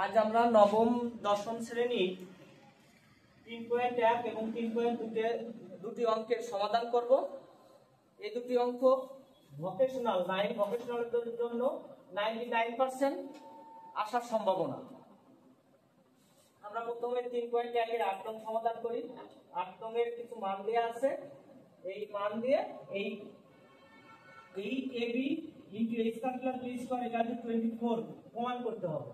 আজ আমরা নবম দশম শ্রেণী 3.1 এবং 3.2 অঙ্কের সমাধান করব। এই দুটি অঙ্ক ভোকেশনাল ভোকেশনালের জন্য 99% আসার সম্ভাবনা। আমরা প্রথমে 3.1 এর 8 নং সমাধান করি। 8 নং এর কিছু মান দেয়া আছে, এই মান দিয়ে এই ab into a square plus b square equal to 24 প্রমাণ করতে হবে।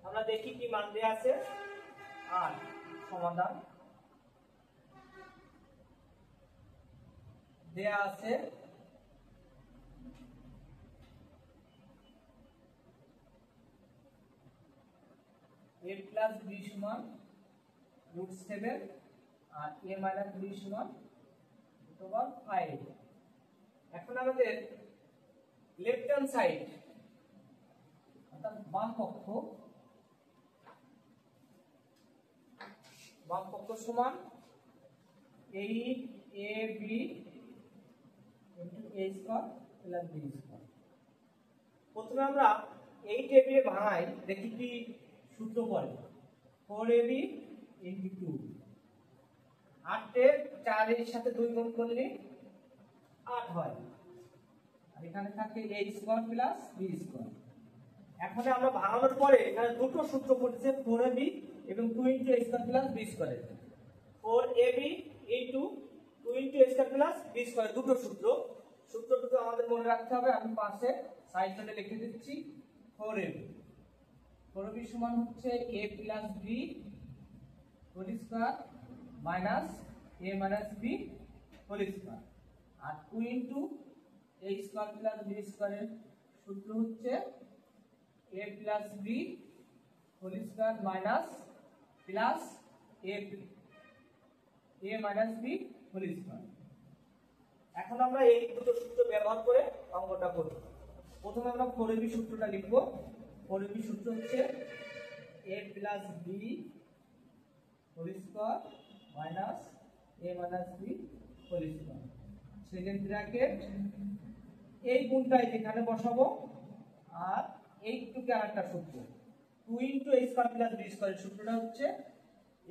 আমরা দেখি কি মান দেয়া আছে। আর সমাধান দেয়া আছে a plus b সমান √7 আর a minus b সমান √5। এখন আমাদের লেফট হ্যান্ড সাইড অর্থাৎ বাম পক্ষ সমান 8ab a square plus b square. প্রথমে আমরা 8ab এ ভাঙাই, দেখি কি সূত্র পড়ে। 4ab * 2, 8 এর 4 এর সাথে 2 গুণ করলে 8 হয়, আর এখানে থাকে a square plus b square. এখন আমরা ভাঙানোর পরে এখানে দুটো সূত্র পড়েছে, 4ab এবং 2 * a square plus b square. 4ab * 2 * a square plus b square দুটো সূত্র দুটো আমাদের মনে রাখতে হবে। আমি পাশে সাইড নোটে লিখে দিচ্ছি। 4ab সমান হচ্ছে a plus b whole square minus a minus b whole square, আর 2 * a স্কয়ার প্লাস b স্কয়ারের সূত্র হচ্ছে a plus b whole square minus plus a minus b whole square. এখন আমরা এই দুটো সূত্র ব্যবহার করে অঙ্কটা করব। প্রথমে আমরা 4ab সূত্রটা লিখব। 4ab সূত্র হচ্ছে a plus b whole square minus a minus b whole square, second bracket এই গুণটাই এখানে বসাবো। আর এইটুকু আরেকটা সূত্র 2 * a স্কয়ার প্লাস b স্কয়ারের সূত্রটা হচ্ছে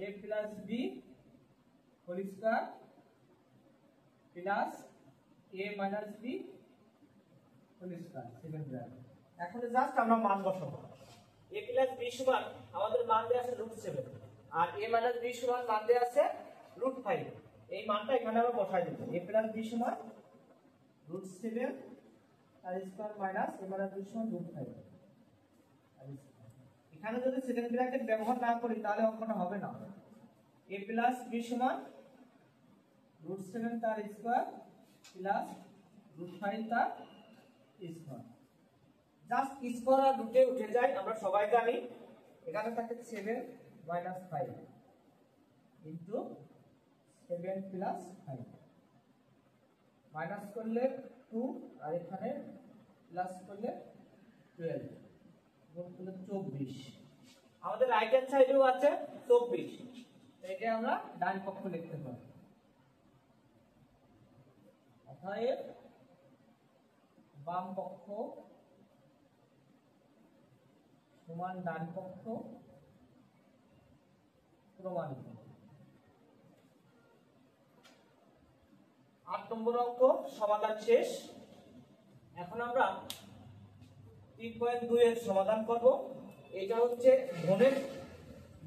a plus b whole square plus a minus b whole square, second bracket. এখন জাস্ট আমরা মান বসাবো। a প্লাস b সমান আমাদের মান দেয়া আছে √7 আর a মাইনাস b সমান মান দেয়া আছে √5। এই মানটা এখানে আমরা বসাই দেব। a প্লাস b সমান √7 আর square minus a minus b সমান √5। এখানে যদি সেকেন্ড ব্র্যাকেট ব্যবহার না করি তাহলে অঙ্কটা হবে না। a প্লাস b সমান √7 তার স্কয়ার প্লাস √5 তার স্কয়ার। জাস্ট স্কয়ার আর রুটে উঠে যায়, আমরা সবাই জানি। এখানে থাকে 7 - 5 ইনটু 7 + 5, মাইনাস করলে 2 আর এখানে প্লাস করলে 12 গুণ করলে 24। আমাদের রাইট হ্যান্ড সাইডেও আছে 24, এটা আমরা ডান পক্ষ লিখতে পারি। অতএব বাম পক্ষ সমান ডান পক্ষ প্রমাণিত। 8 নম্বর অঙ্ক সমাধান শেষ। এখন আমরা 3.2 এর সমাধান করব। এটা হচ্ছে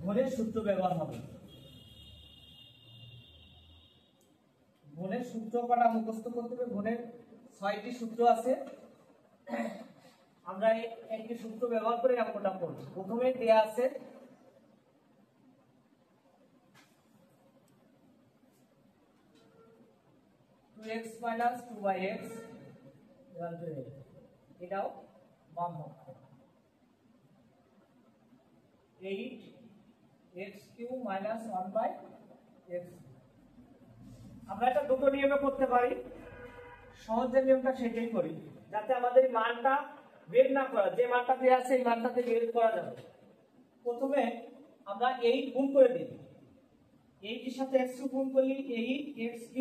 ঘনের সূত্র ব্যবহার হবে। ঘনের সূত্র কটা মুখস্থ করতে হবে। ঘনের 6টি সূত্র আছে। আমরা একটি সূত্র ব্যবহার করে অঙ্কটা করব। প্রথমে দেয়া আছে x minus 2/x equal to 8, এটাও বাম পক্ষ। 8x³ minus 1/x। আমরা এটা দুটো নিয়মে করতে পারি। সহজ যে নিয়মটা সেটাই করি, যাতে আমাদের মানটা বের না করা, যে মানটা দেয়া আছে এই মানটাতে বের করা যাবে। প্রথমে আমরা 8 গুণ করে দিই। 8 এর সাথে x³ গুণ করলে 8x³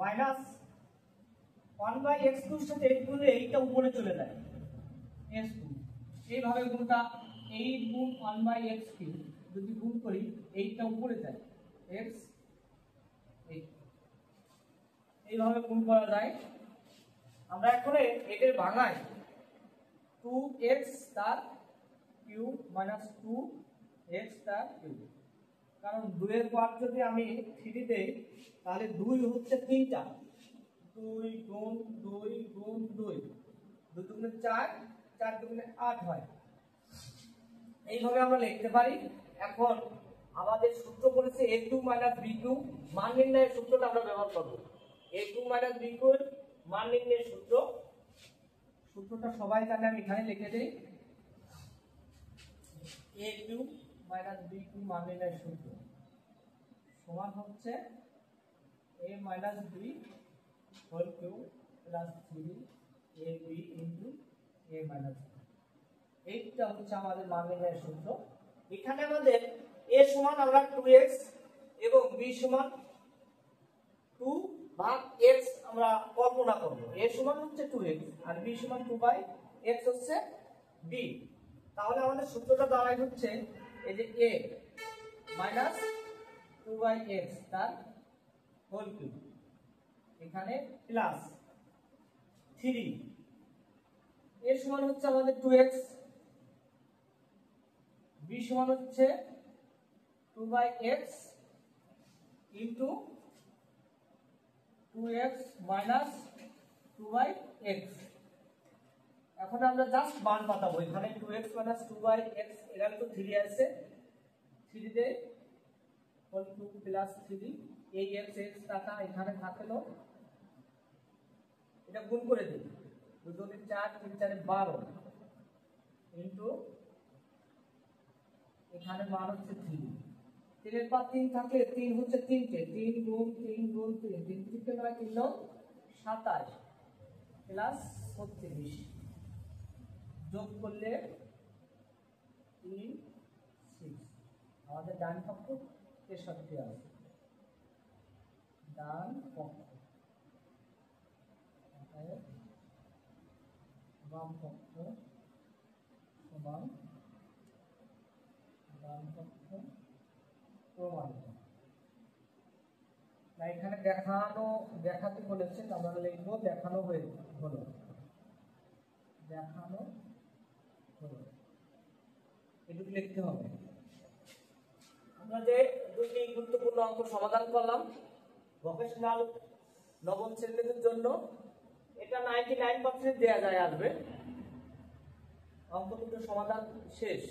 মাইনাস 1/x2 এর সাথে 8 গুণলে এইটা উপরে চলে যায়, s2। এইভাবে গুণটা 8 গুণ 1/x কিউব যদি গুণ করি 8টা উপরে যায় x 8 এইভাবে গুণ করা যায়। আমরা এখন এটার ভাঙাই 2x তার কিউব মাইনাস 2x তার কিউব, কারণ 2 এর পাওয়ার যদি আমি 3 দেই তাহলে 2 হচ্ছে 3টা, 2 গুণ 2 গুণ 2, 2 দুগুণে 4, 4 দুগুণে 8 হয়। এইভাবে আমরা লিখতে পারি। এখন আমাদের সূত্র বলেছে a2 b2 মান নির্ণয়ের সূত্রটা আমরা ব্যবহার করব। a2 b2 এর মান নির্ণয়ের সূত্রটা সবাই জানে, আমি এখানে লিখে দেই। a2 b2 মান নির্ণয়ের সূত্র সমান হচ্ছে a b whole cube plus 3ab into a b। এইটা হচ্ছে আমাদের মান নির্ণয়ের সূত্র। এখানে আমাদের a সমান আমরা 2x এবং b সমান 2 ভাগ x আমরা কল্পনা করব। a সমান হচ্ছে 2x আর b সমান 2/x হচ্ছে b। তাহলে আমাদের সূত্রটা দাঁড়ায় হচ্ছে এই যে a মাইনাস 2/x তার হোল কিউব, এখানে প্লাস 3, a সমান হচ্ছে আমাদের 2x, b সমান হচ্ছে 2/x into 2x minus 2/x। এখন আমরা জাস্ট মান পাতাবো, এখানে 2x মাইনাস 2/x এখানে তো 3 আছে, 3 দিয়ে হোল কিউব প্লাস 3, এই x x টাকা এখানে থাকলো, এটা গুণ করে দিই, 2 দুগুণে 4, 3 4 12 ইনটু এখানে মান হচ্ছে 3, 3 এর পর 3 থাকলে 3 হচ্ছে 3টে, 3 গুণ 3 গুণ 3, 3 থেকে 9 3 9 27 প্লাস 36 যোগ করলে 3 6, আমাদের ডান পক্ষ 63 আছে, ডান পক্ষ বাম পক্ষ সমান ডান পক্ষ প্রমাণিত। না এখানে দেখাতে বলেছেন, আমরা লিখবো দেখানো হলো, দেখানো হলো, এটুকু লিখতে হবে। আমরা যে দুটি গুরুত্বপূর্ণ অঙ্ক সমাধান করলাম ভোকেশনাল নবম শ্রেণীর জন্য, এটা 99% দেয়া যায় আসবে। অঙ্ক দুটো সমাধান শেষ।